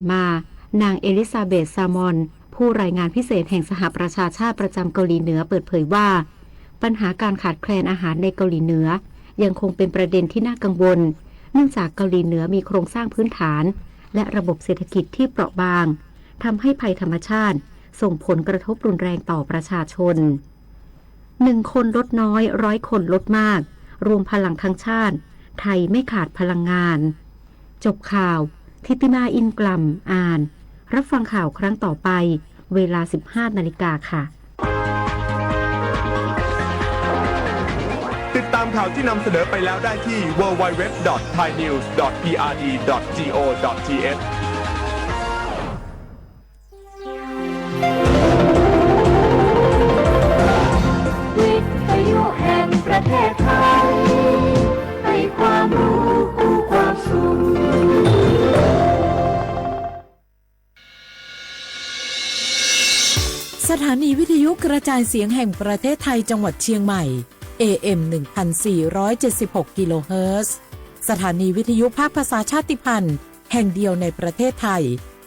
มานางเอลิซาเบธ ซามอนผู้รายงานพิเศษแห่งสหประชาชาติประจำเกาหลีเหนือเปิดเผยว่าปัญหาการขาดแคลนอาหารในเกาหลีเหนือยังคงเป็นประเด็นที่น่ากังวลเนื่องจากเกาหลีเหนือมีโครงสร้างพื้นฐานและระบบเศรษฐกิจที่เปราะบางทำให้ภัยธรรมชาติส่งผลกระทบรุนแรงต่อประชาชน1 คนลดน้อย100 คนลดมากรวมพลังทั้งชาติไทยไม่ขาดพลังงานจบข่าวทิติมาอินกลัมอ่านรับฟังข่าวครั้งต่อไปเวลา 15 นาฬิกาค่ะติดตามข่าวที่นำเสนอไปแล้วได้ที่ www.thainews.prd.go.th วิทยุแห่งประเทศไทยให้ความรู้คู่ความสุขสถานีวิทยุกระจายเสียงแห่งประเทศไทยจังหวัดเชียงใหม่ AM 1476 กิโลเฮิรตซ์สถานีวิทยุภาคภาษาชาติพันธุ์แห่งเดียวในประเทศไทย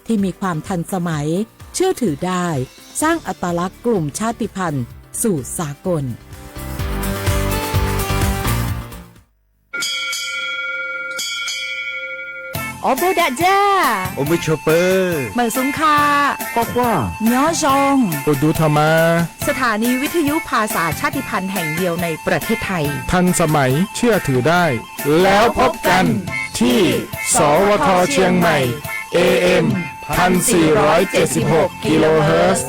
ที่มีความทันสมัยเชื่อถือได้สร้างอัตลักษณ์กลุ่มชาติพันธุ์สู่สากลโอโบดะจ้าโอมิชเปอร์เหมือนสุงคาบอกว่าเนื้อจงโอดูธรรมาสถานีวิทยุภาษาชาติพันธุ์แห่งเดียวในประเทศไทยทันสมัยเชื่อถือได้แล้วพบกันที่สวทเชียงใหม่ AM 1476 กิโลเฮิรตซ์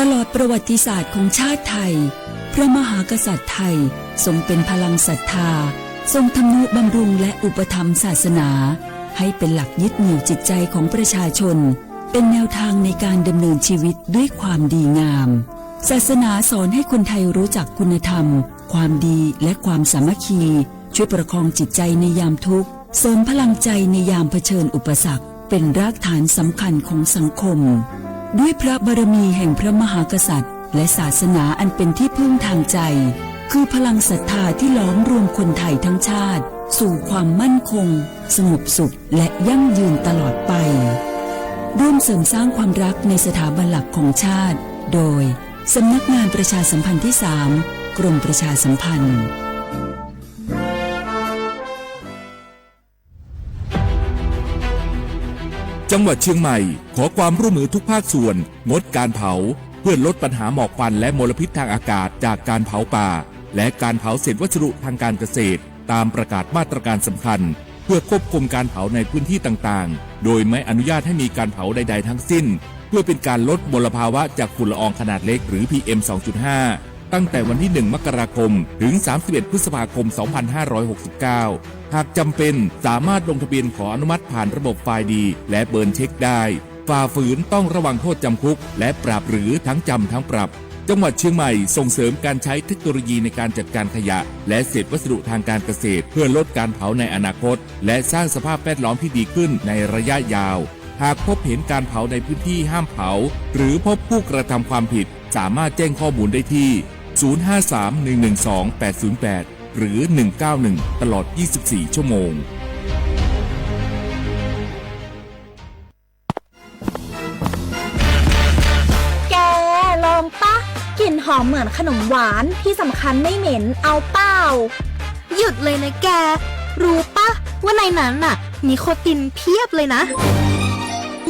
ตลอดประวัติศาสตร์ของชาติไทยพระมหากษัตริย์ไทยทรงเป็นพลังศรัทธาทรงทำนุบำรุงและอุปถัมภ์ศาสนาให้เป็นหลักยึดเหนี่ยวจิตใจของประชาชนเป็นแนวทางในการดำเนินชีวิตด้วยความดีงามศาสนาสอนให้คนไทยรู้จักคุณธรรมความดีและความสามัคคีช่วยประคองจิตใจในยามทุกข์เสริมพลังใจในยามเผชิญอุปสรรคเป็นรากฐานสำคัญของสังคมด้วยพระบารมีแห่งพระมหากษัตริย์และศาสนาอันเป็นที่พึ่งทางใจคือพลังศรัทธาที่ล้อมรวมคนไทยทั้งชาติสู่ความมั่นคงสงบสุขและยั่งยืนตลอดไปร่วมเสริมสร้างความรักในสถาบันหลักของชาติโดยสำนักงานประชาสัมพันธ์ที่ 3 กรมประชาสัมพันธ์จังหวัดเชียงใหม่ขอความร่วมมือทุกภาคส่วนงดการเผาเพื่อลดปัญหาหมอกควันและมลพิษทางอากาศจากการเผาป่าและการเผาเศษวัสดุทางการเกษตรตามประกาศมาตรการสำคัญเพื่อควบคุมการเผาในพื้นที่ต่างๆโดยไม่อนุญาตให้มีการเผาใดๆทั้งสิ้นเพื่อเป็นการลดมลภาวะจากฝุ่นละอองขนาดเล็กหรือ PM 2.5 ตั้งแต่วันที่ 1 มกราคมถึง 31 พฤษภาคม 2569 หากจำเป็นสามารถลงทะเบียนขออนุมัติผ่านระบบไฟล์ดีและเบิร์นเช็คได้ฝ่าฝืนต้องระวังโทษจำคุกและปรับหรือทั้งจำทั้งปรับจังหวัดเชียงใหม่ส่งเสริมการใช้เทคโนโลยีในการจัดการขยะและเศษวัสดุทางการเกษตรเพื่อลดการเผาในอนาคตและสร้างสภาพแวดล้อมที่ดีขึ้นในระยะยาวหากพบเห็นการเผาในพื้นที่ห้ามเผาหรือพบผู้กระทำความผิดสามารถแจ้งข้อมูลได้ที่ 053-112-808 หรือ 191 ตลอด 24 ชั่วโมงแกลองปะกลิ่นหอมเหมือนขนมหวานที่สำคัญไม่เหม็นเอาเปล่าหยุดเลยนะแกรู้ปะว่าในนั้นน่ะนิโคตินเพียบเลยนะ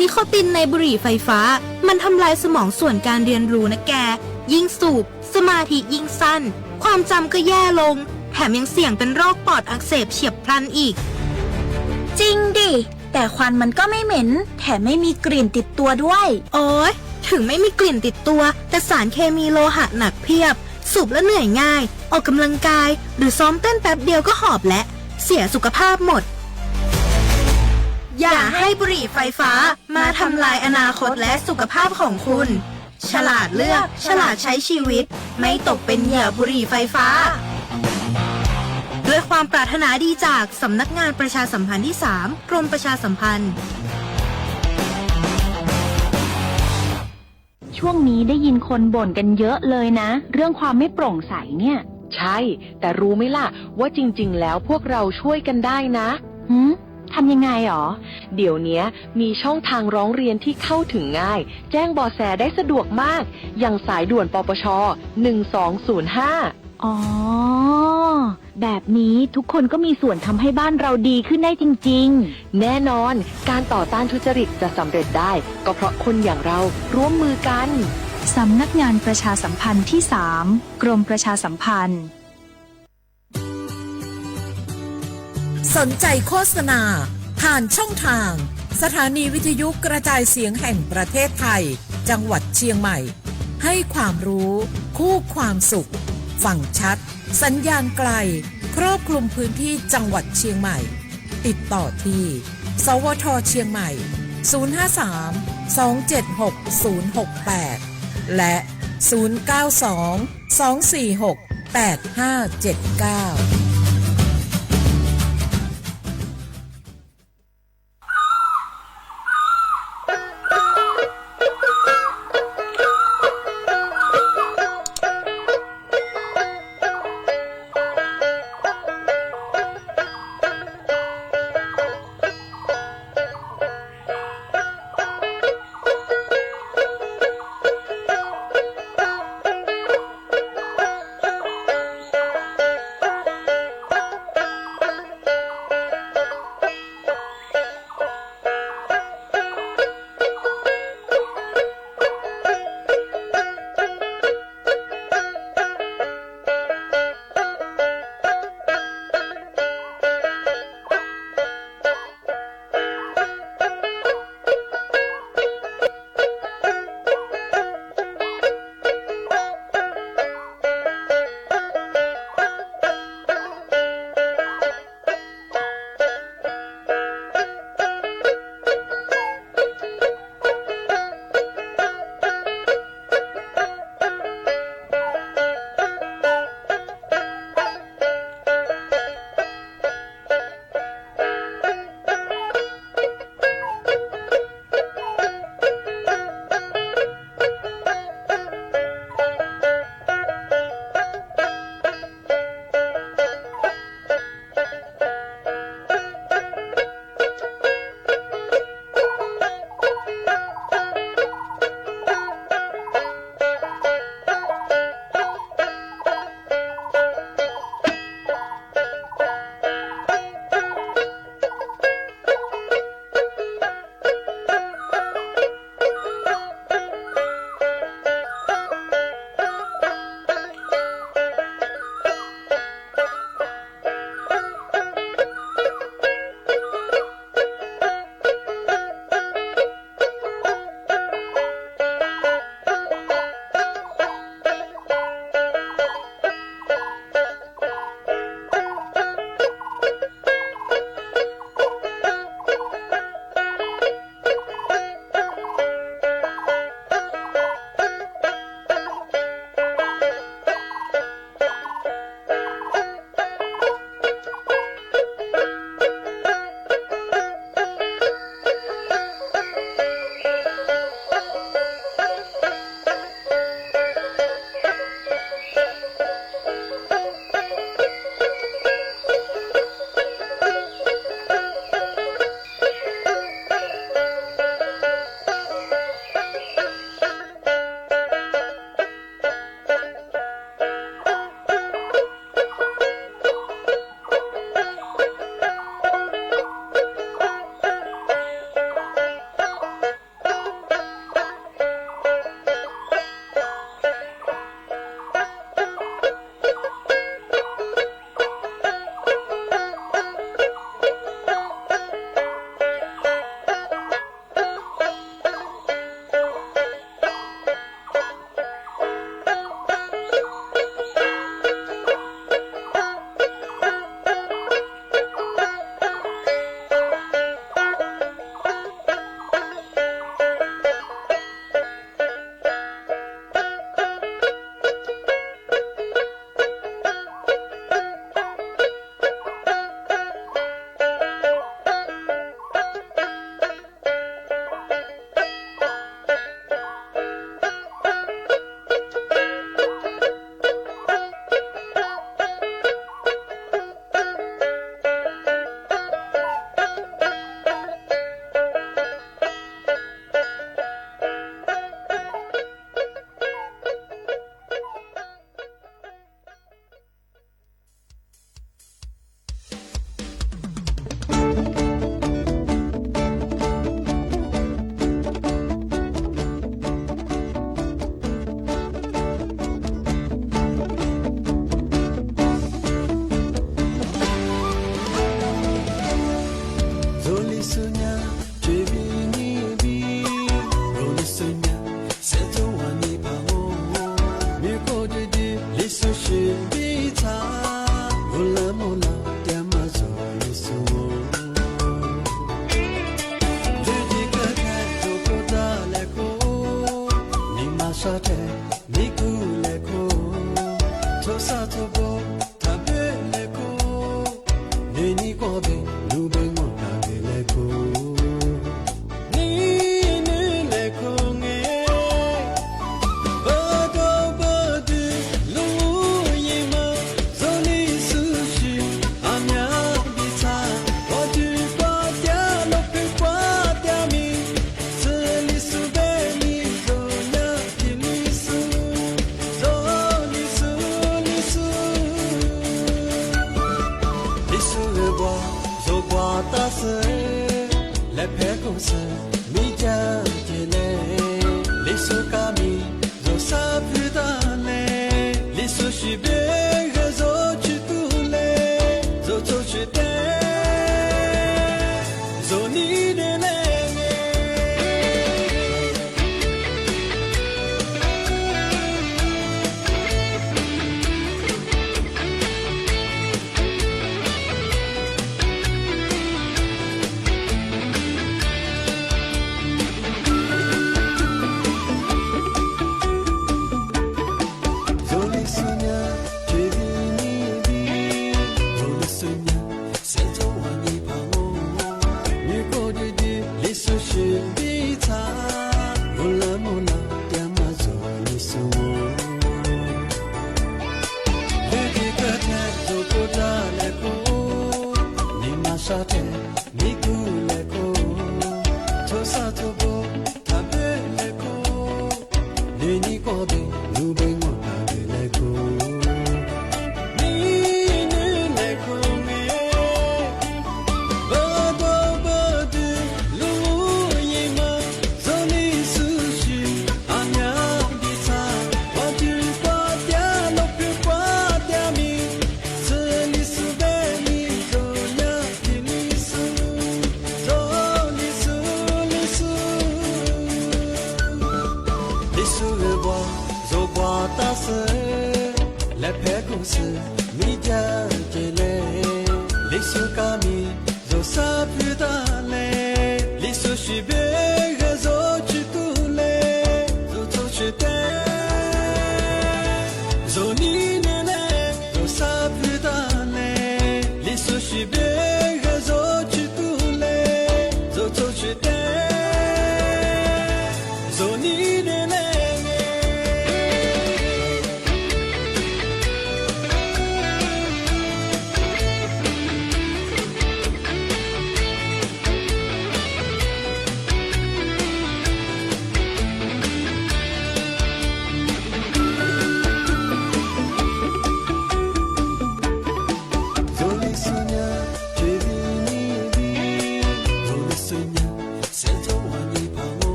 นิโคตินในบุหรี่ไฟฟ้ามันทำลายสมองส่วนการเรียนรู้นะแกยิ่งสูบสมาธิยิ่งสั้นความจำก็แย่ลงแถมยังเสี่ยงเป็นโรคปอดอักเสบเฉียบพลันอีกจริงดิแต่ควันมันก็ไม่เหม็นแถมไม่มีกลิ่นติดตัวด้วยโอ๊ยถึงไม่มีกลิ่นติดตัวแต่สารเคมีโลหะหนักเพียบสูบแล้วเหนื่อยง่ายออกกำลังกายหรือซ้อมเต้นแป๊บเดียวก็หอบและเสียสุขภาพหมดอย่าให้บุหรี่ไฟฟ้ามาทำลายอนาคตและสุขภาพของคุณฉลาดเลือกฉลาดใช้ชีวิตไม่ตกเป็นเหยื่อบุหรี่ไฟฟ้าด้วยความปรารถนาดีจากสำนักงานประชาสัมพันธ์ที่ 3 กรมประชาสัมพันธ์ ช่วงนี้ได้ยินคนบ่นกันเยอะเลยนะ เรื่องความไม่โปร่งใสเนี่ย ใช่ แต่รู้ไหมล่ะว่าจริงๆแล้วพวกเราช่วยกันได้นะ ทำยังไงหรอ เดี๋ยวนี้มีช่องทางร้องเรียนที่เข้าถึงง่าย แจ้งเบาะแสได้สะดวกมาก อย่างสายด่วนปปช. 1205 อ๋อ แบบนี้ทุกคนก็มีส่วนทำให้บ้านเราดีขึ้นได้จริงๆ แน่นอนการต่อต้านทุจริตจะสำเร็จได้ ก็เพราะคนอย่างเราร่วมมือกัน สำนักงานประชาสัมพันธ์ที่ 3 กรมประชาสัมพันธ์ สนใจโฆษณาผ่านช่องทาง สถานีวิทยุกระจายเสียงแห่งประเทศไทย จังหวัดเชียงใหม่ ให้ความรู้คู่ความสุข ฟังชัด สัญญาณไกล ครอบคลุมพื้นที่จังหวัดเชียงใหม่ ติดต่อที่ สวทเชียงใหม่ 053-276-068 และ 092-246-8579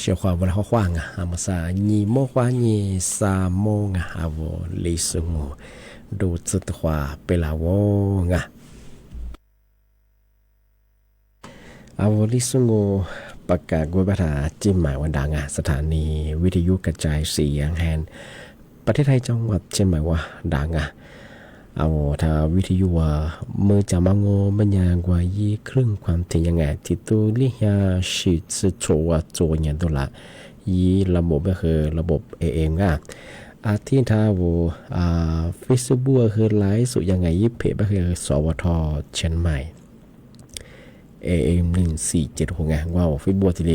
小花不来花啊，阿么啥你莫花你啥莫啊，阿我历史我ดูจิต花เปล่าวง啊，阿我历史我ประกาศว่าประธานจิ้มหมายวันดังอ่ะสถานีวิทยุกระจายเสียงแห่ง ประเทศไทยจังหวัดเชียงใหม่ว่าดังอ่ะเอาถ้าวิทยุว่ามือจะมาโงมันยังกว่ายี่ครึ่งความถี่ยังไงที่ตัวลิฮาชิดสุดโชว่าโจยังตัวละยี่ระบบก็คือระบบ AM อ่ะที่ท้าวFacebook คือไลฟ์สุดยังไงยี่เพจก็คือสวทเชียงใหม่ AM 1476ไงว่าฟิบัวทีเล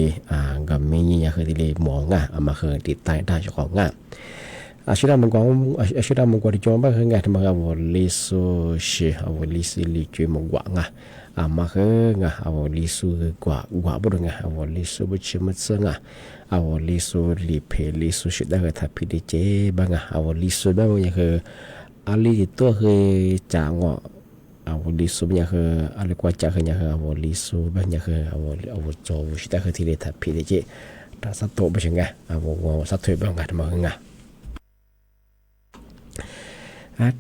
กับเมย์ยังคือทีเลหมองมาคือติดใต้ได้เจ้าของอาชีพมันก็ที่จอมบ้างคือไงทำไมว่าลิสูชิว่าลิสิลิจุยมกว่ามาคือว่าลิสูกว่าบุรุษว่าลิสูบุชิมัดซึ่งว่าลิสูลิเพลิสูชิได้คือทับพิดิเจบ้างว่าลิสูบ้างยังคือลิตัวคือจ่างว่าลิสูยังคืออะไรกว่าจ่าคือยังคือว่าลิสูบ้างยังคือว่าโจชิได้คือที่เลทับพิดิเจถ้าสัตว์โตไม่ใช่ไงว่าสัตว์ถอยบ้างทำไมคือ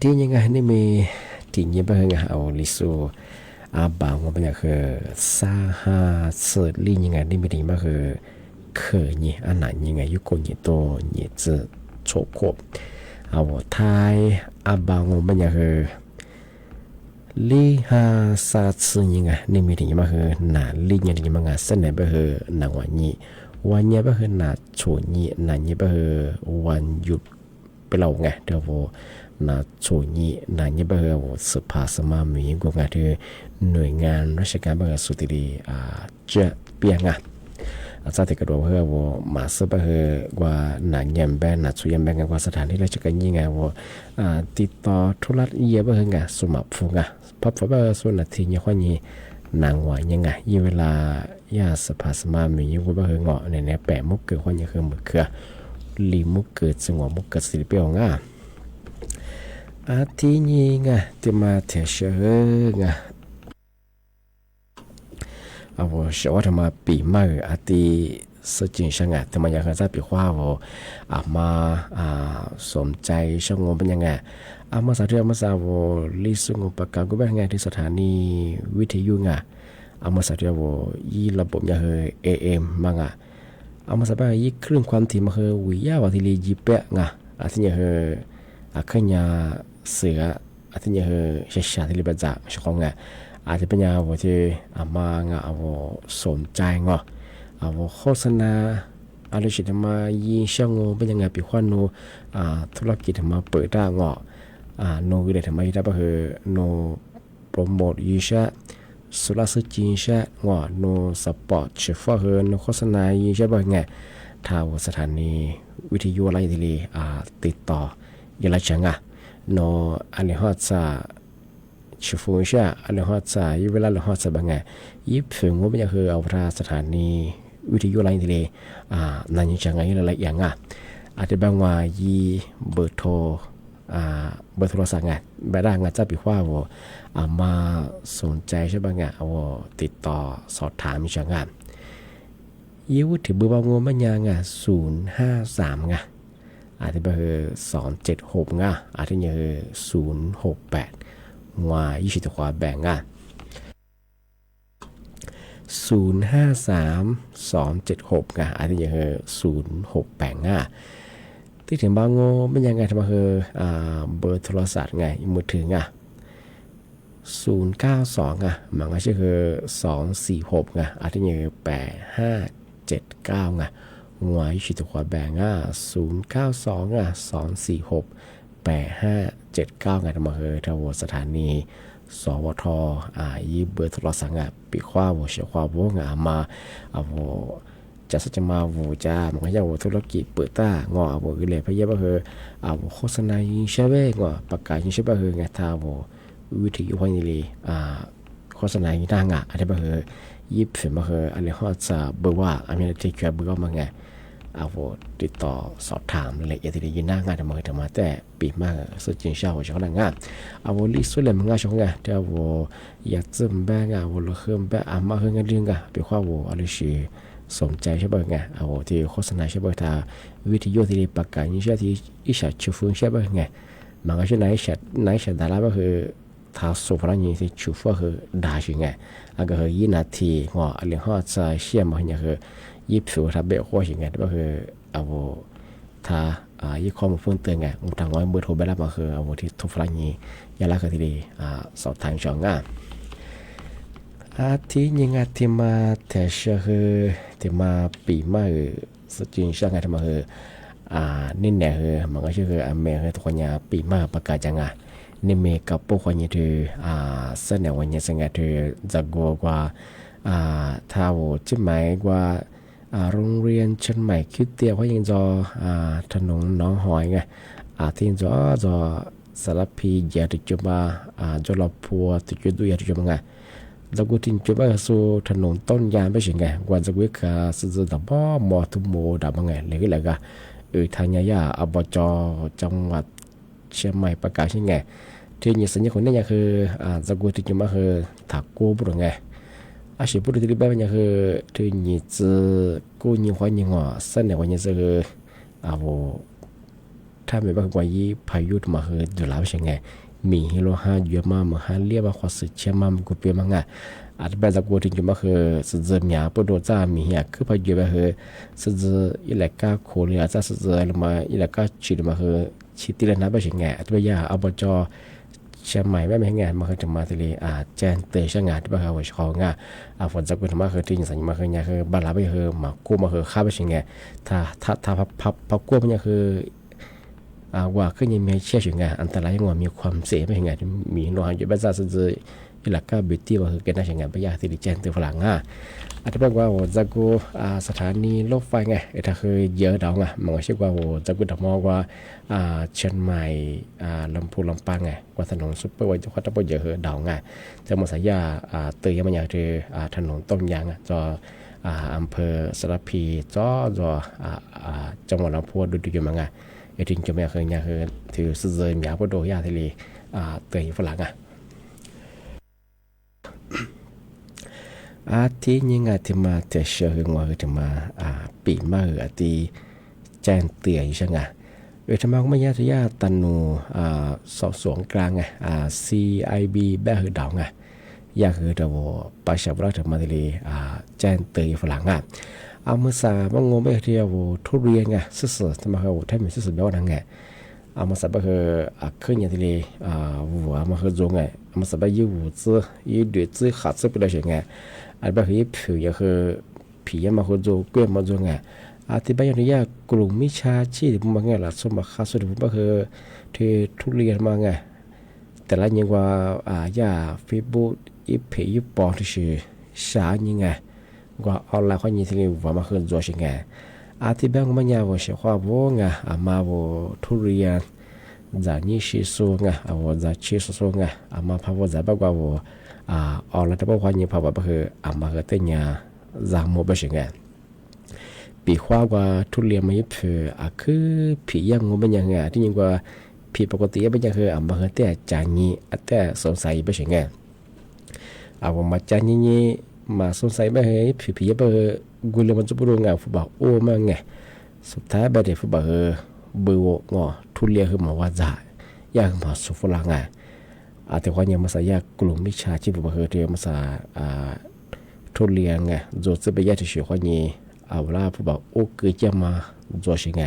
ที่ยังไงนี่มีที่ยังเป็นไงเอาลิสูบางว่าเป็นอย่างคือซาฮาเซอร์ลี่ยังไงนี่มีดีมากคือเคยนี่อันไหนยังไงยุคนี้โตนี่จะโชคครบเอาไทยบางว่าเป็นอย่างคือลิฮาซาซึยังไงนี่มีดีมากคือหนาลิยังดีมากเส้นไหนเป็นคือหนังวันนี้เป็นคือหนาโชนี่หนานี้เป็นคือวันหยุดไปเราไงเดี๋ยวนาโชนี่นาเนี่ยเบอร์สภาสมามีกว่างานที่หน่วยงานราชการเบอร์สุดที่จะเปียงจากที่กระโดดเพื่อว่ามาสเบอร์ว่านาเนี่ยแบนนาช่วยแบนกันว่าสถานที่ราชการยังไงว่าติดต่อธุระเยอะเบอร์ไงสมัครฟูงพับเบอร์ส่วนนาทีเนี่ยข้อนี้นางว่ายังไงยี่เวลายาสภาสมามีอยู่เบอร์เงาะในแปะมุกเกิดข้อนี้คือมือเคือลีมุกเกิดสงบมุกเกิดสิริเปียวที่นี่ที่มาเทเชว่าเชื่อว่าทำมาปีใหม่ที่สจิงช่างทำไมอยากจะปีว่าว่ามาสนใจช่างงเป็นยังไงมาสาธิตมาสาวลิสุงประกาศก็เป็นไงที่สถานีวิทยุมาสาธิตว่ายี่ระบบยังคือ AM มั้งมาสาธิตยี่คลื่นความถี่มาคือวิยาว่าที่ลีจีเปะที่ยังคือขึ้นยาเสือที่ยังคือชาที่ริบจากช่องอาจจะเป็นยาว่าที่มาว่าสนใจว่าโฆษณาอะไรสิทำมายิงช่างงูเป็นยังไงปีควันนูธุรกิจทำมาเปิดได้โนวิเลทำมาได้ก็คือโนโปรโมทยิงชาสุราษฎร์จีนชาโนสปอร์ตเชฟว่าคือโนโฆษณายิงชาเป็นไงถ้าสถานีวิทยุอะไรที่ลีติดต่อยังไงจังโนอะไรฮอตซาชิฟูชาอะไรฮอตซายี่เวลาเราฮอตซาบังไงยี่เพิ่งว่าเป็นยังคือเอาพระสถานีวิทยุอะไรที่ลีนั่นยังจังไงอะไรอย่างอาจจะบางว่ายี่เบอร์โทรเบอร์โทรศัพท์แบบได้จะปีว่าว่ามาสนใจใช่บ้างว่าติดต่อสอบถามมีจังยี่วุฒิเบอร์บางงมันยัง053อาจจะเบอร์276อาจจะยัง068ว่า20ตัวแบ่ง053-276อาจจะยัง068ที่ถึงบางโง่เป็นยังไงทำไมคือเบอร์โทรศัพท์มือถือ092มันก็คือ246อาจจะยัง8579หัวยี่สิบตัวแบ่ง092-246-8579ทำไมคือทางสถานีสวทยี่เบอร์โทรศัพท์ปีขว้าวเฉียวขว้าวมาจะสัจมาจะมันก็จะธุรกิจเปิดตางอเลยพยายามคือโฆษณายิงใช่ไหมประกาศยิงใช่ไหมคือถ้าวิทยุพันธุ์เลยโฆษณายิงต่างอาจจะคือยิบเสร็จมาคืออะไรเขาจะเบอร์ว่าอเมริกาเบอร์มาติดต่อสอบถามอะไรอย่างที่ได้ยินหน้างานทำมาแต่ปีมากสุดจริงเช้าช่วงนั้นลิสุดเลยมันช่วงเดี๋ยวอยากจะแบ่งเราเพิ่มแบ่งมาเรื่องเรื่องไปข้าวอะไรสิสนใจใช่ไหมที่โฆษณาใช่ไหมถ้าวิทยุที่ประกาศยิ่งใช่ที่อิจฉาชูฟื้นใช่ไหมมันก็ใช่ไหนฉันดาราก็คือถ้าสุภาพนี่ที่ชูฟื้นคือด่าใช่ไงก็คือ20 นาทีอะไรเขาจะเชื่อมันคือ20ถ้าเบลข้อใช่ไงก็คือถ้า ยี่ข้อมูลเพิ่มเติมไงอุทางว่าเบอร์โทรไปแล้วมาคือเอาที่ทุกฝรั่งนี้ยาละคือที่ดีสอบทางช่องที่ยังไงที่มาแต่เชื่อคือที่มาปีมาสุดจริงเชื่อไงที่มาคือนี่แน่คือมันก็ชื่อคืออเมริกาทุกคนเนี่ยปีมาประกาศจังนี่เมกับพวกคนเนี่ยถือเสนอวันนี้สังเกตถือจะกว่าถ้าว่าจะหมายว่าโรงเรียนเชียงใหม่คิดเตียวเขายังจะถนนน้องหอยไงที่จะสารพีเยอะที่จะมาจะรอพัวที่จะดูเยอะที่จะมาไงจะกูทิ้งจะมาสู่ถนนต้นยางไปเฉยไงกว่าจะกูขาสื่อดับบ่มอทุโมดับมาไงหรืออะไรก็ทางยาอบจจังหวัดเชียงใหม่ประกาศยังไงที่นี่สัญญาคนนี้คือจะกูทิ้งจะมาคือถักกูบุรุษไงอาชีพบุรุษที่บ้านคือที่นี่จะกูยิ่งหัวยิ่งหัวเส้นเนี่ยวันนี้คือถ้าไม่บ้านกว่ายี่พายุมาคือดูแลเป็นไงมีฮิโร่ห้าเยอะมากมาห้าเรียกว่าความสุขเชื่อมั่นกูเปลี่ยนมั้งอาจจะเป็นจากกูทิ้งจะมาคือสื่อมีอาปโดจ้ามีเหี้ยคือพายุแบบคือสื่ออิเล็กก้าโคเรียจ้าสื่อลงมาอิเล็กก้าชีดมาคือชีติเลนะเป็นไงอาจจะเป็นยาอบจเชียงใหม่ไม่ไงมาคือจะมาที่เลยแจ้งเตือนช่างงานที่บ้านเขาชองฝนจากกูทำมาคือที่สัญญามาคือเนี่ยคือบาลาไปคือมากู้มาคือข้าเป็นไงถ้าพับกู้มันเนี่ยคือว่าขึ้นยังมีเชื่อถึงไงอันตรายยังว่ามีความเสี่ยงไม่ไงมีโลหะอยู่บ้านจะสื่ออิเล็กก้าบิวตี้ว่าคือเกิดได้ยังไงไปยาที่แจ้งเตือนฝรั่งอาจจะบอกว่าจากกูสถานีรถไฟไงถ้าคือเยอะดาวไงมันก็เชื่อว่าจากกูดมองว่าเชียงใหม่ลำพูนลำปางไงว่าถนนซุปเปอร์ไวท์เขาต้องไปเยอะดาวไงจะมาสายาเตยมันอย่างคือถนนต้นยางจออำเภอสระพีจอจังหวัดลำพูนดูอยู่มั้งไงจริงจะไม่เคยเนี่ยคือถือสื่อมีอาพโดยาทะเลเตยฝรั่งที่ยังไงที่มาแต่เชื่อว่าจะมาปีมาที่แจ้งเตือนใช่ไหมทำไมไม่ยากที่ยาตันนูสอบสวนกลางไงCIB แบบคือดาวไงยากคือเราไปชาวบ้านถึงมาที่เลยแจ้งเตือนฝรั่งเอาเมื่อสาบางงงไปที่เราทุเรียนไงสื่อทำไมเขาแทบไม่สื่อแบบนั้นไงเอามาสับไปคือขึ้นอย่างที่เลยวัวมาคือจงไงเอามาสับไปยี่หูซื้อยี่เดือดซื้อขาดซื้อไปได้ใช่ไงอันแบบคือผิวก็คือผีมาคือจงเกลื่อนมาจงไงที่บ้านอย่างนี้กลุ่มมิชาชีพมาไงล่ะสมบัติข้าสุดผมก็คือที่ทุเรียนมาไงแต่ละอย่างว่าย่าเฟซบุ๊กอีผีอีปอที่ชื่อสายังไงว่าออนไลน์เขาอย่างที่เลยว่ามาคือจงใช่ไงที่บ้านมันยาวเสียความว่าไงมาว่าทุเรียนจะนี่ชิโซไงว่าจะชิโซไงมาพาว่าจะบอกว่าออนไลน์ที่บอกว่านี่พาว่าคือมาคือเต็งยาจางโมไปใช่ไงปีขว่าว่าทุเรียนไม่เผื่อคือผียังงเป็นยังไงที่ยังว่าผีปกติเป็นยังคือมาคือแต่จานี้แต่สงสัยไปใช่ไงว่ามาจานี้มาสงสัยไปเฮ้ยผีไปกูเลยมันจะพูดงานฟุตบอลโอ้มาไงสุดท้ายไปเด็กฟุตบอลเบอร์งอทุเรียนคือมาว่าจ่ายากมาสุฝรั่งแต่ว่ายังมาใส่ยากลุ่มมิชาชีพฟุตบอลเรียมาใส่ทุเรียนไงโจทย์ไปยากที่สุดข้อนี้เอาล่ะฟุตบอลโอ้เกิดจะมาโจทย์ไง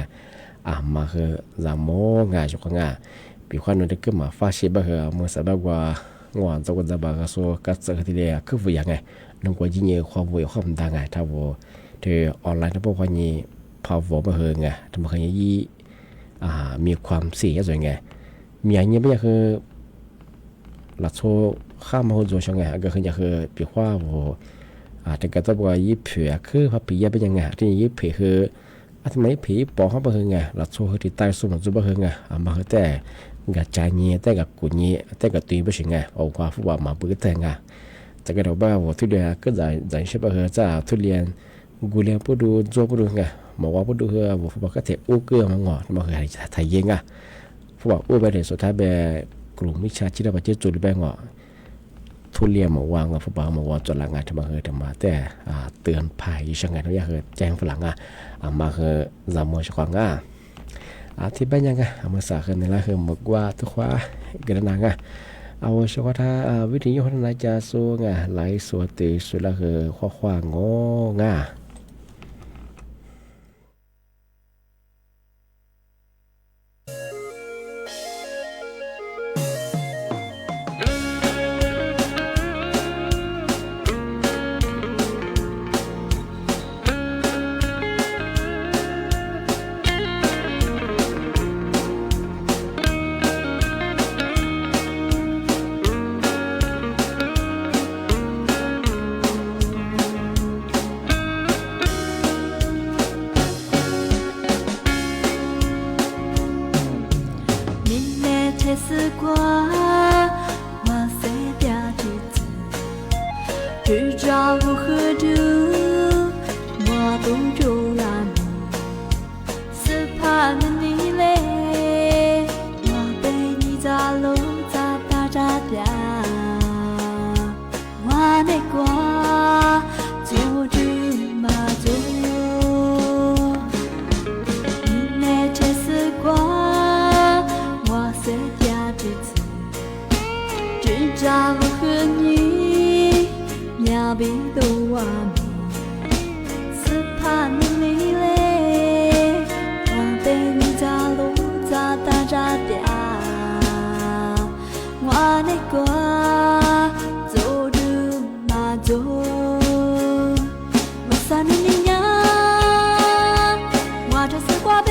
มาคือจามงาจุกงาปีความนู้นได้ขึ้นมาฟาชิบะคือมาใส่แบบว่างอนจะก็จะบางส่วนกัดสักทีเดียวคือวิ่งไงนึกว่ายิ่งเยอะความวิ่งความดังไงถ้าว่าเธอออนไลน์ถ้าพวกคนนี้พอวอมาเฮงไงทำให้ยี่มีความเสี่ยงส่วนไงมีอย่างนี้ไม่ใช่คือหลักโซ่ข้ามมาหัวโจช่างไงก็คืออยากคือปีว่าว่าแต่ก็ต้องบอกยี่เผือคือพอปีเป็นยังไงที่ยี่เผือคือทำไมผีปอเขามาเฮงไงหลักโซ่คือที่ใต้สุ่มจุบมาเฮงไงมาคือแต่กับใจเงี้ยแต่กับกุญเงี้ยแต่กับตีไม่ใช่ไงเอาความฟุตบอลมาเปิดแต่งไงจากการว่าว่าทุเรียนก็จะใช่ป่ะเหรอจ้าทุเรียนกูเลี้ยงพูดดูโจ้พูดดูไงบอกว่าพูดดูเหรอว่าฟุตบอลก็เตะอู้เกลือมาหงอมาคือไทยเยังฟุตบอลอู้ไปเดี๋ยวสุดท้ายแบบกลุ่มมิชาชีพประเทศจุดไปหงอทุเรียนมาวางฟุตบอลมาวางจนหลังงานทำมาคือทำมาแต่เตือนภัยช่างไงทุกอย่างคือแจ้งฝรั่งมาคือจำมือช่างที่บ้านยังไงมาสาคือในละคือหมกว่าทุกว่าเกิดนางเอาเฉพาะถ้าวิธียุทธนาจะสู้ไงไหลสวดตีสุดละคือข้อความงอ哇塞的日子，只知道如何度，我都有了你，是怕你累，我被你砸楼砸大炸掉，我那个做主嘛做。只要我和你秒比都完美，只怕你累，我被你砸路砸大炸掉，我那个做主嘛做，我三年你呀，我这是挂背。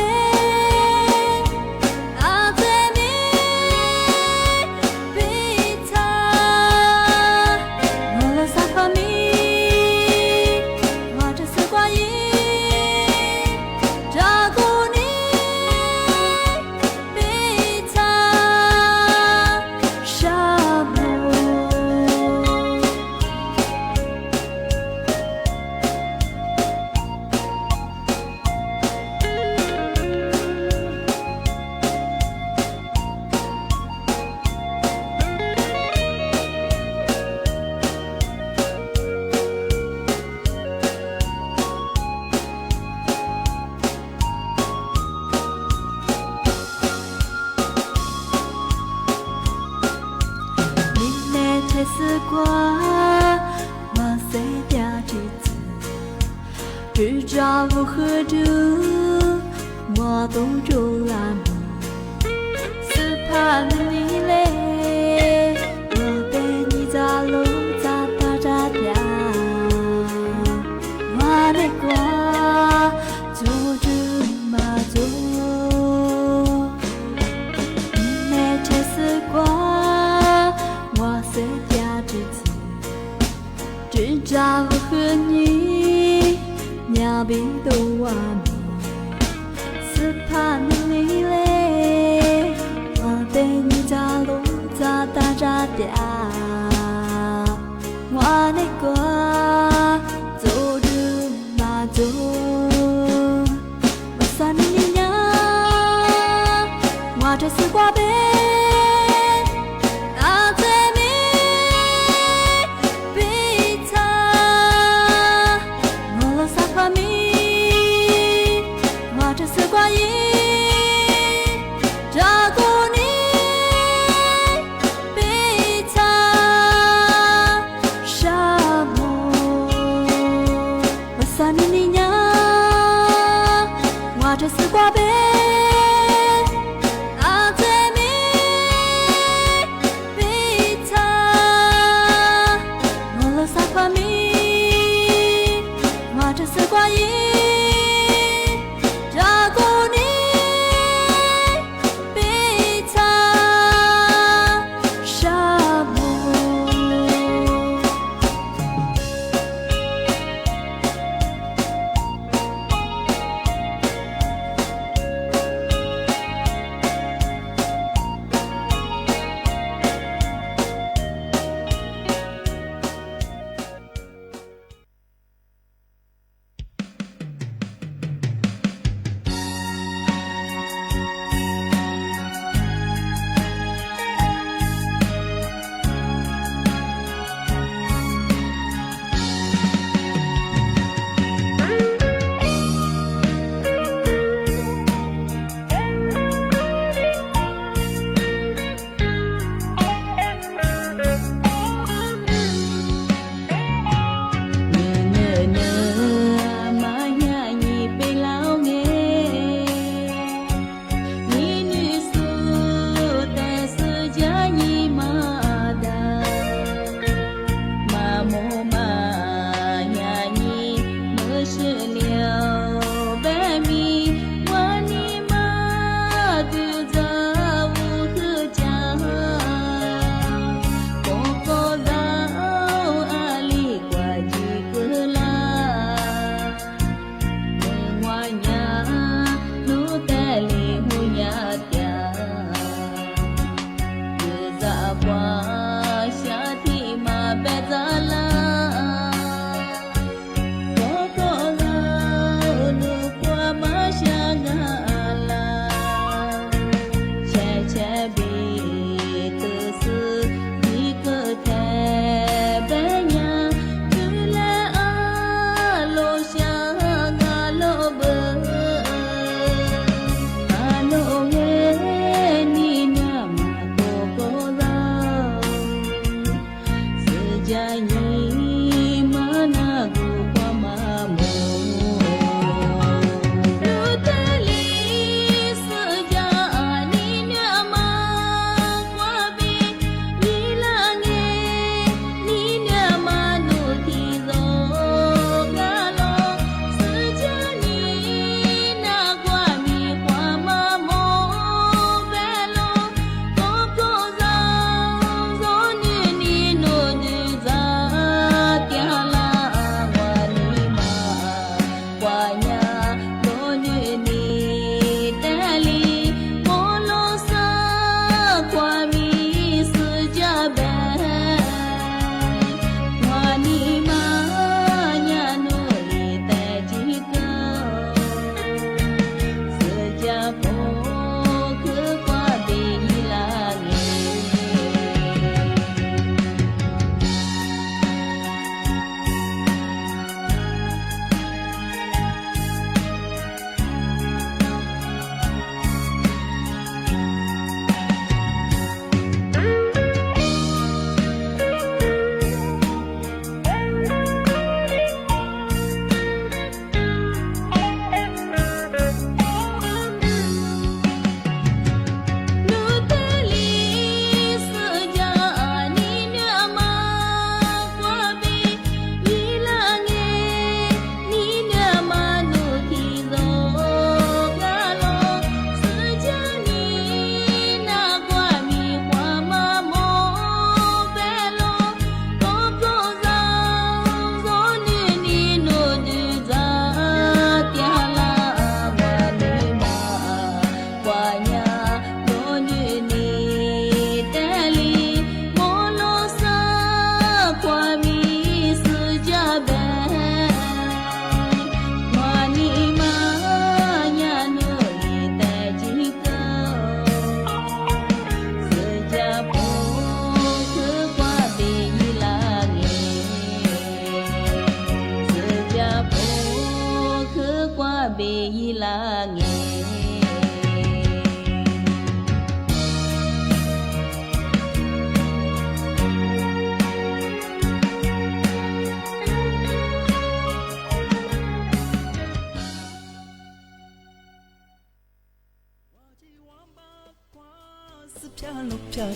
只知道如何度，我都有了你，是怕你累，我被你砸楼砸大炸掉，我那个做主嘛做，你那这是过，我是的日子，只知道如何你。秒比都完美，是怕你累，我被你砸路砸大炸掉，我那个做主嘛做，我三年你呀，我这是挂背。这是挂背，啊，最美。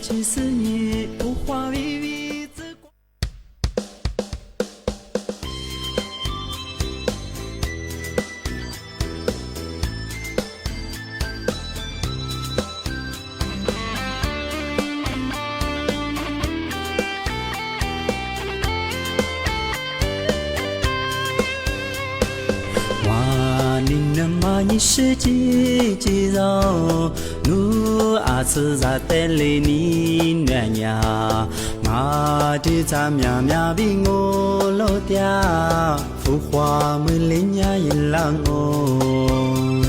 其实你无话微微之光。哇，你那么一世纪纪绕。努阿次在带来你暖呀，马的咱苗苗比我老爹，浮华没人呀一浪哦。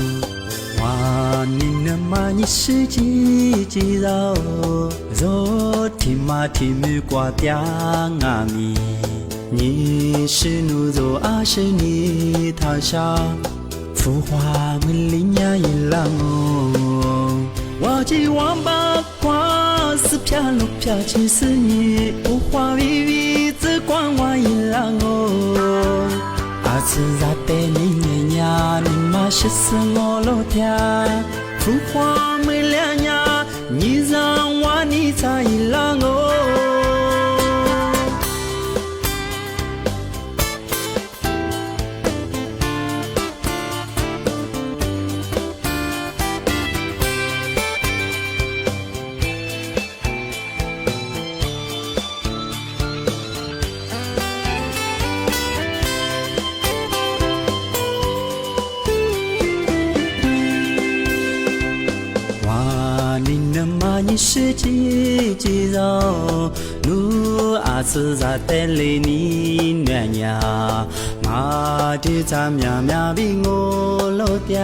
哇，你那么一世纪纪绕，若提马提木瓜嗲阿咪，你是努若阿是你他下，浮华没人呀一浪哦。我记忘八卦，是飘路飘，其实你无话微微，只管我一浪哦。阿次在带你年呀，你妈是死我老天，浮华没两呀，你让我你才一浪哦。你你是几几绕，努阿次在带里你暖呀，马的咱喵喵比我老爹，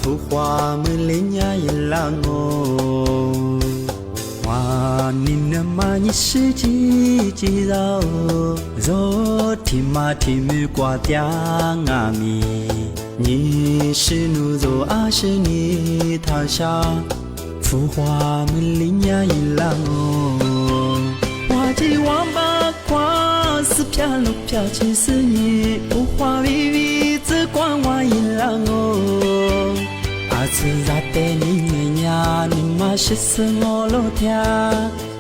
浮华没领呀一浪我。哇，你那么你是几几绕，若提马提木瓜嗲阿咪，你是努走啊是你躺下，浮华没领呀一浪哦。花季王八瓜是飘路飘起是你，浮华微微只管我一浪哦。阿次在带你呀，你妈是生我老天，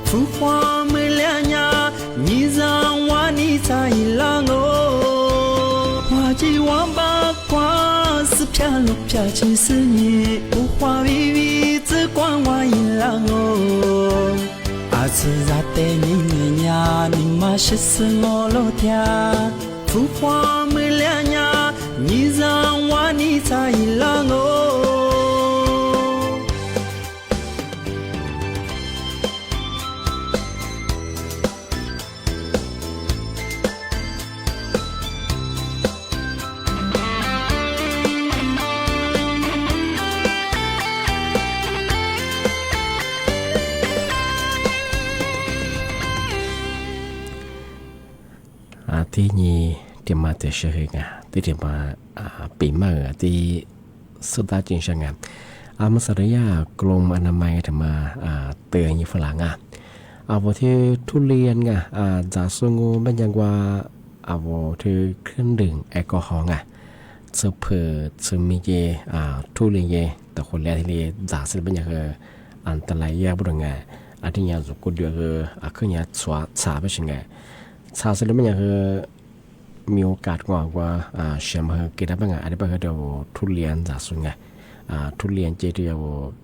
浮华没两呀，你让我你在一浪哦。花季王八瓜是飘路飘起是你，浮华微微只管我一浪哦。阿次在带你呀，你妈是生我老天，浮华没两呀，你让我你在一浪哦。ที่นี่เดี๋ยวมาแต่เชื่อไงที่เดี๋ยวมาปีมาที่สุดท้ายจริงใช่ไงมาสระยากรมอนามัยเดี๋ยวมาเตือนยี่ฝรั่งว่าที่ทุเรียนไงจะส่งงูเป็นยังว่าว่าที่เครื่องดื่มแอลกอฮอล์ไงจะเผื่อจะมีทุเรียนแต่คนแรกที่จะสิ่งเป็นยังอันตรายยากบุญไงที่ยังจะกุดเดือดขึ้นยังสวาสาไปใช่ไงชาสิลมันยังมีโอกาสกว่าเชื่อมกินได้บ้างอันนี้เป็นเดี๋ยวทุเรียนจากสุนไงทุเรียนเจเดียว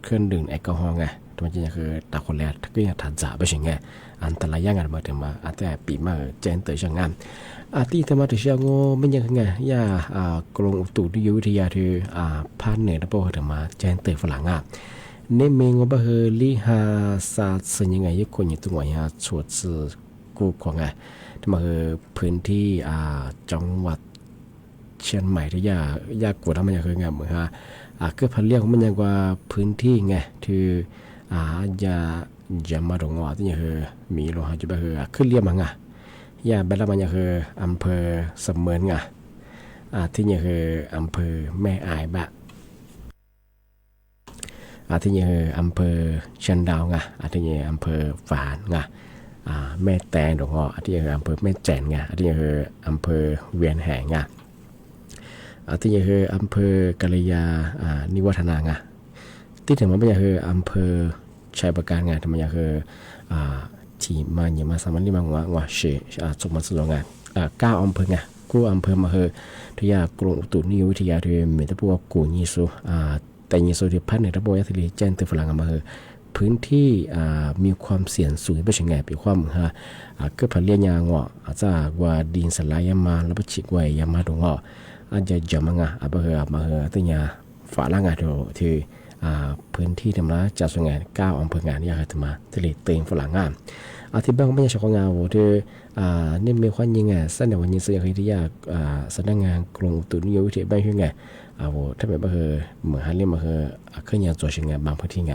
เครื่องดื่มแอลกอฮอล์ไงตัวจริงคือตาคนแรกก็ยังถัดจ่าไปใช่ไงอันตรายยังไงมาถึงมาแต่ปีมาเจนเตยช่างงานที่ทำมาถึงเชื่องูมันยังไงย่ากรมอุตุนิยมวิทยาที่ภาคเหนือแล้วพอถึงมาเจนเตยฝรั่งในเมืองว่าเฮลิฮาซาซึ่งยังไงยุคนอยู่ตรงไหนชวดสื่อกูของไงมาคือพื้นที่จังหวัดเชียงใหม่ที่ยากกว่าทำมันยังคือไงเหมือนคือพันเรียกมันยังกว่าพื้นที่ไงที่ยามาดงที่ยังคือมีโลหะจุบคือขึ้นเรียกมันไงยาแบบละมันยังคืออำเภอเสมือนไงที่ยังคืออำเภอแม่อายบะที่ยังคืออำเภอเชียงดาวไงที่ยังอำเภอฝางไงแม่แตงดอกที่ยังอำเภอแม่แจ่นไงที่ยังอำเภอเวียนแหงไงที่ยังอำเภอกาลยานิวัฒนาไงที่ถึงมันเป็นยังอำเภอชัยประการไงที่มันยังที่มาอย่างมาสามัญที่มาว่าเชสมบัติสุดไง9อำเภอไงกู้อำเภอมาที่ยากรมอุตุนิยมวิทยาที่มีแต่พวกกูยิสุแต่ยิสุที่พันในระบบยาทะเลแจ้งตัวฝรั่งมาพื้นที่มีความเสี่ยงสูงเป็นยังไงเป็นความเกิดผลเลี้ยงยางอาจจะว่าดินสลายยามาแล้วไปฉีกไว้ยามาตรงอาจจะจำงอามาตั้งยาฝาล่างที่พื้นที่ทำร้ายจัดส่วนงาน9อำเภองานนี่คือมาทะเลเต็งฝรั่งที่บ้านไม่ใช่ของงานที่นี่มีความยังไงสั้นแต่วันนี้สิ่งที่ยากสำนักงานกรมอุตุนิยมวิทยาบ้านยังไงถ้าแบบเหมือนฮันเรียมาขึ้นยาตัวสิ่งงานบางพื้นที่ไง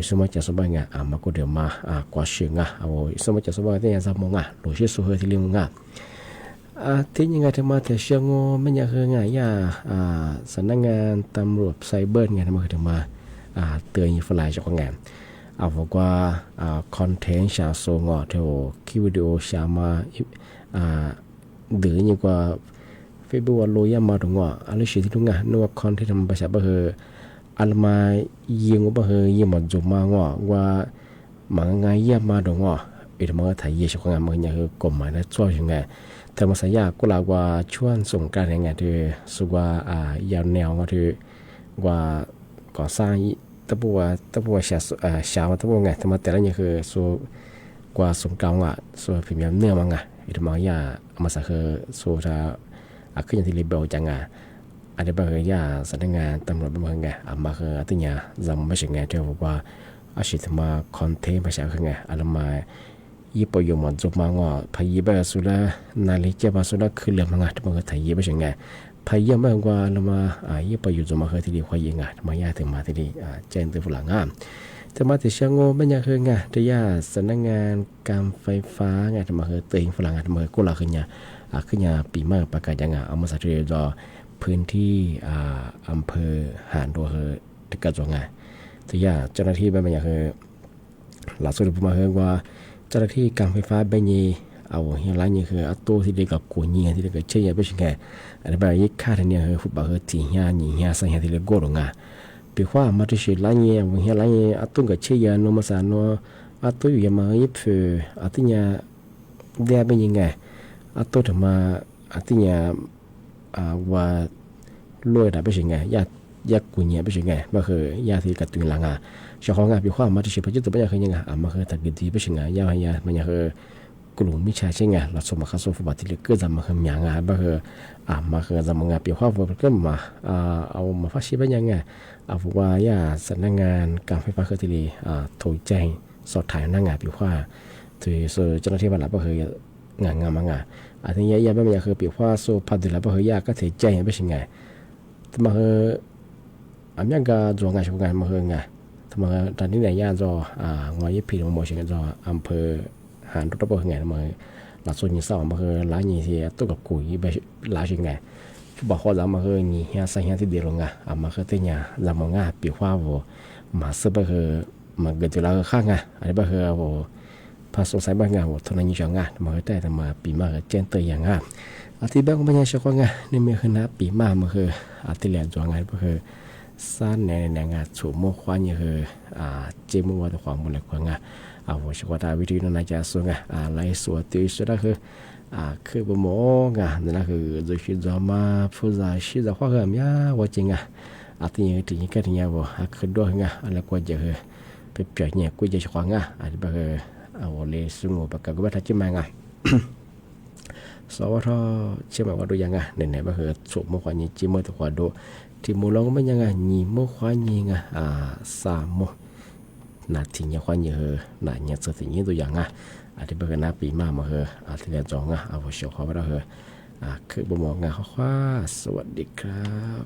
สมมติจะสบายไงมาก็เดี๋ยวมากว่าเชื่อสมมติจะสบายที่ยังจะมองหรือเชื่อสุขที่เลี้ยงที่ยังไงทำมาแต่เชื่องูไม่อยากไงสำนักงานตำรวจไซเบอร์ไงทำมาถึงมาเตือนฝรั่งจากงานบอกว่าคอนเทนต์ชาโซงเท่าคลิปวิดีโอชามาเดือดยิ่งกว่าเฟซบุ๊กโลยามาตรงอะไรสิ่งที่ตรงนึกว่าคอนเทนต์ทำภาษาอัลมายิงว่ายิงมันจุมาว่ามันไงเยี่ยมมาตรงอีกมันก็ถ่ายเยี่ยมของงานมันยังกลมหมายนะช่วยยังไงแต่มาสัญญาก็ลาว่าช่วงสงกรานต์ยังไงที่สุว่ายาวแนวมาที่ว่าก่อสร้างตะบัวชาวตะบัวไงแต่มาแต่ละอย่างคือสุกว่าสงกรานต์สุพิมพ์เนื้อมันไงอีกมันมาสักคือสุจะขึ้นอย่างที่รีเบลจังอันนี้บางอย่างสำนักงานตำรวจบางอย่างมาคือตั้งอย่างจำไม่ใช่ไงที่บอกว่า อาชีพมาคอนเทนต์ภาษาคือไงอะไรมายี่ปอยมันจบมาว่าพายแบบสุดละนาฬิกาสุดละคือเรื่องงานที่มันก็ถ่ายยี่ไปใช่ไงพายมากกว่าเรามายี่ปอยจบมาคือที่ดีควายงานมายาถึงมาที่ดีแจ้งตัวฝรั่งอ่ะจะมาที่เชียงโง่ไม่ยากคือไงที่ยาสำนักงานการไฟฟ้าไงที่มาคือตีฝรั่งที่มาคือกุหลาบคือไงคือไงปีมากประกาศยังไงเอามาสัตว์จอพื้นที่อำเภอหานตัวคือที่กระจกไงที่ยาเจ้าหน้าที่ไม่ยากคือหลักสูตรมาคือว่าเจ้าหน้าที่การไฟฟ้าแบบนี้เอาเฮียร้านนี้คือเอาตัวที่เด็กกับกูเงียที่เด็กเชี่ยไปใช่ไงอันนี้แบบยิ่งค่าที่เนี่ยคือฟุตบอลคือที่เฮียนี่เฮียสังเกตที่เด็กโกรธงาปีว่ามาที่เชี่ยร้านนี้เฮียร้านนี้เอาตัวกับเชี่ยโนมาสานโนเอาตัวอยู่ยังมายิ่งเฟื่อเอาที่เนี่ยเดียเป็นยังไงเอาตัวถึงมาเอาที่เนี่ยว่าลอยได้ไปใช่ไงยากูเงียไปใช่ไงมันคือยาที่กระตุ้นหลังชาวของงานปีว่ามาที่เชี่ยพจุดตัวเป็นยังไงยังไงมันคือตัดกิจไปใช่ไงยามันยังคือกลุ่มมิชาใช่ไงเราสมัครเข้าสู่ฟุตบอลที่เลือกเกิดจะมาคืออย่างไงบ้างคือมาคือจะมางานปีว่าฟุตบอลก็มาเอามาฟังชีพยังไงว่าย่าสำนักงานการไฟฟ้าคือที่ดีโทรแจ้งสอบถ่ายหน้างานปีว่าที่เจ้าหน้าที่บ้านหลักก็คืองานมางานทีนี้ย่าไม่มาคือปีว่าสู่พัฒน์หลักก็คือย่าก็ถือแจ้งไปใช่ไงแต่มาคือยังก็จวงงานช่วงงานมาคือไงแต่มาตอนนี้เนี่ยย่าจะงอยพีมาโมชิกันจะอำเภอหารรถระเบิดไงมาหลักส่วนยิ่งสาวมาคือหลายยี่ที่ตัวกับกุยไปหลายสิ่งไงบอกว่าเรามาคือยี่เฮียใส่เฮียที่เดียวงามาคือที่เนี่ยเรามางาปีว่าว่ามาซื้อไปคือมาเกิดจุฬาข้างไงอันนี้ไปคือว่าพาสงสัยบางงานว่าทนายยิ่งจังงามาคือแต่มาปีมาคือเจนเตยอย่างงาอาทิตย์แบงค์ไม่ใช่ชักว่างานี่มีคือนะปีมามาคืออาทิตย์แรกจังงาก็คือสั้นในงานสูงมากกว่านี่คือเจมือว่าตัวความบุญเล็กกว่างาว่าชักว่าวิธีนั้นจะส่งไล่ส่วนที่สุดก็คือบ่หมองนั่นคือจะคิดจะมาพูดจะคิดจะว่ากันเนี่ยว่าจริงที่นี่ที่นี่ก็ที่นี่ว่าคือด้วยอะไรก็จะไปเปลี่ยนเนี่ยกูจะชักว่าอันนี้คือว่าเลยสุ่มปากก็ว่าทัชมาสวัสดีเชื่อไหมว่าดูยังไหนๆก็คือสูงมากกว่านี้จีมือตัวกว่าดูที่มูลองไม่ยังนี่มากกว่านี้สามโมนาทีนี้ความเยอะนาเนี่ยจะถึงนี้ตัวอย่างอาจจะเป็นนาปีมาเหรออาจจะเรียนจองเอาไปเชื่อเขาไปแล้วเหรอคือบ่มองเขาว่าสวัสดีครับ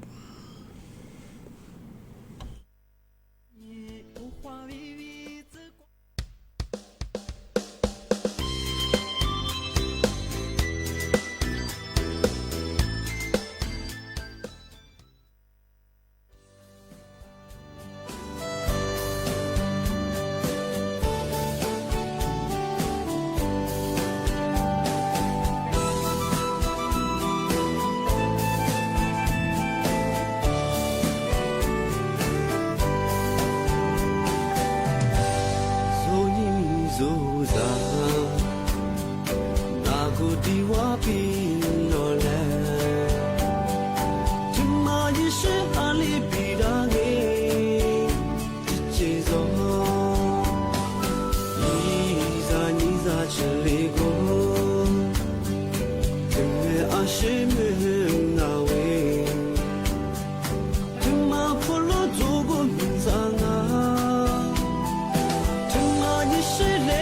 是嘞，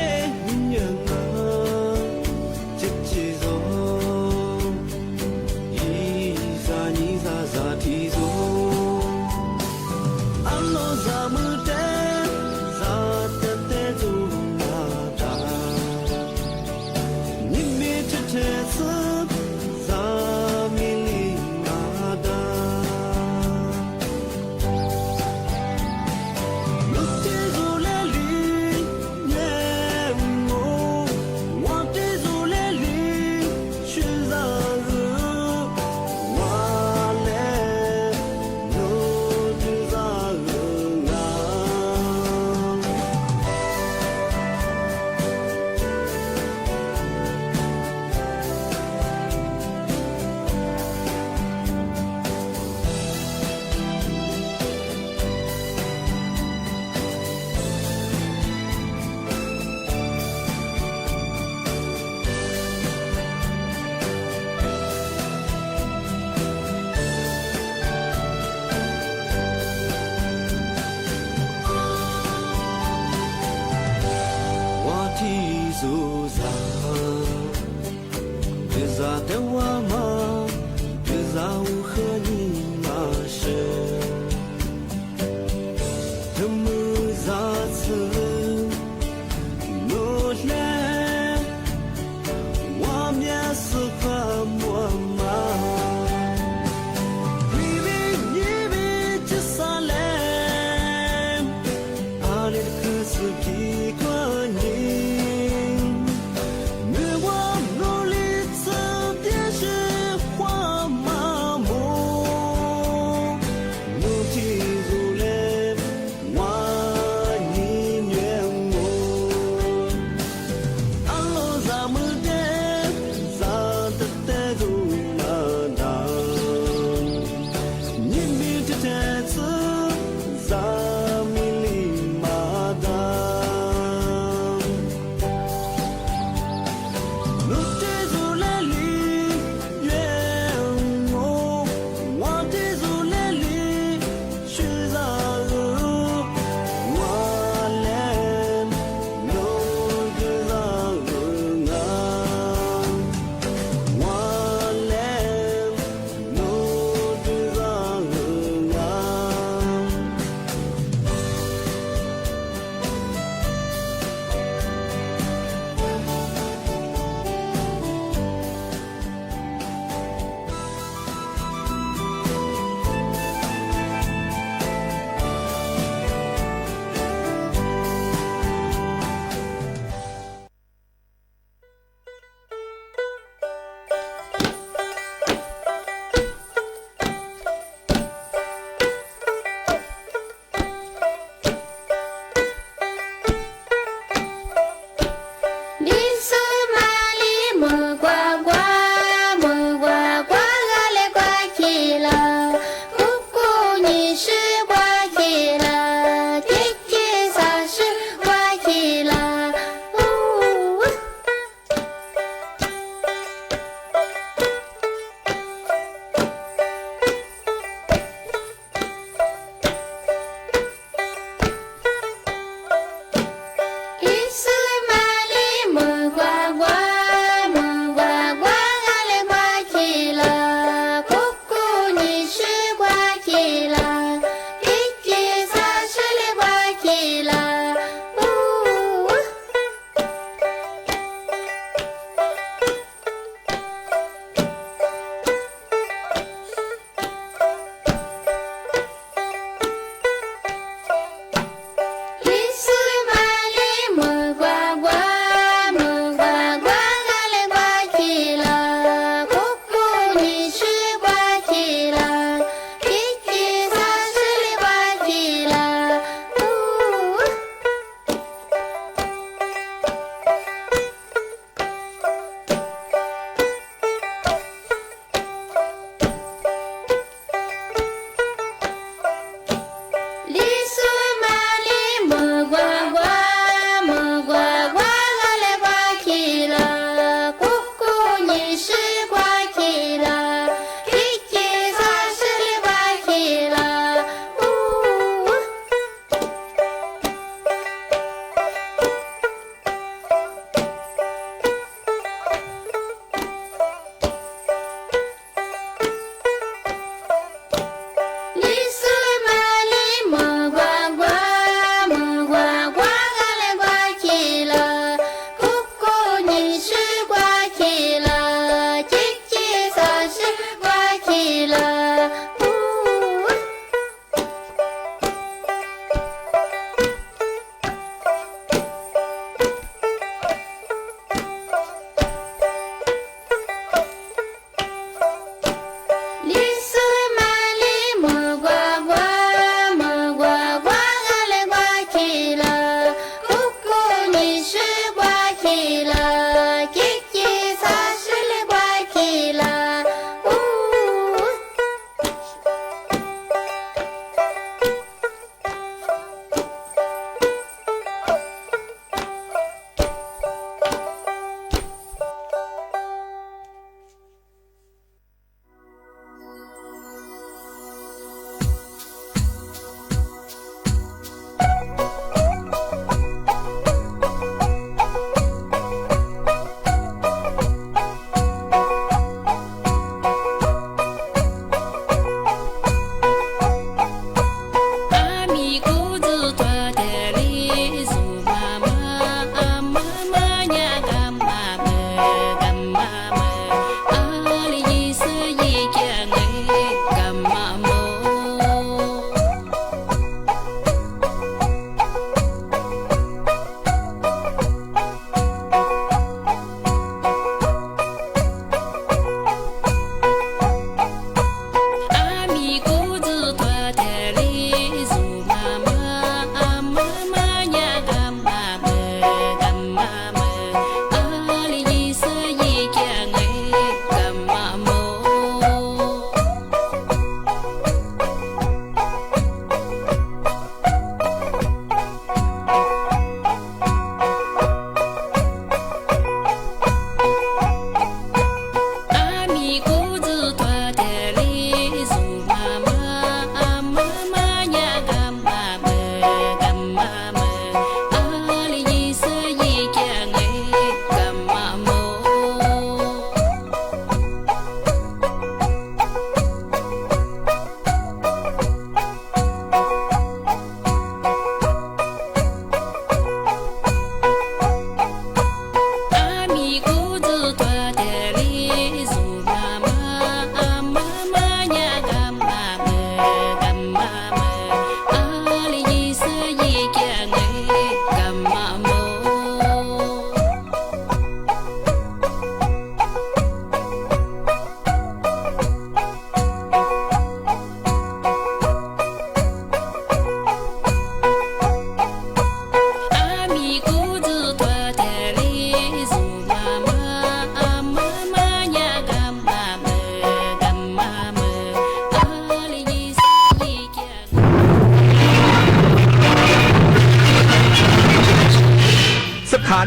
人啊，姐姐。提祖上，别咋的我嘛，别咋我和你嘛是，他们咋子努力，我们是和我嘛。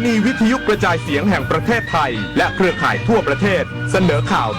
นีวิทยุกระจายเสียงแห่งประเทศไทย และเครือข่ายทั่วประเทศเสนอข่าว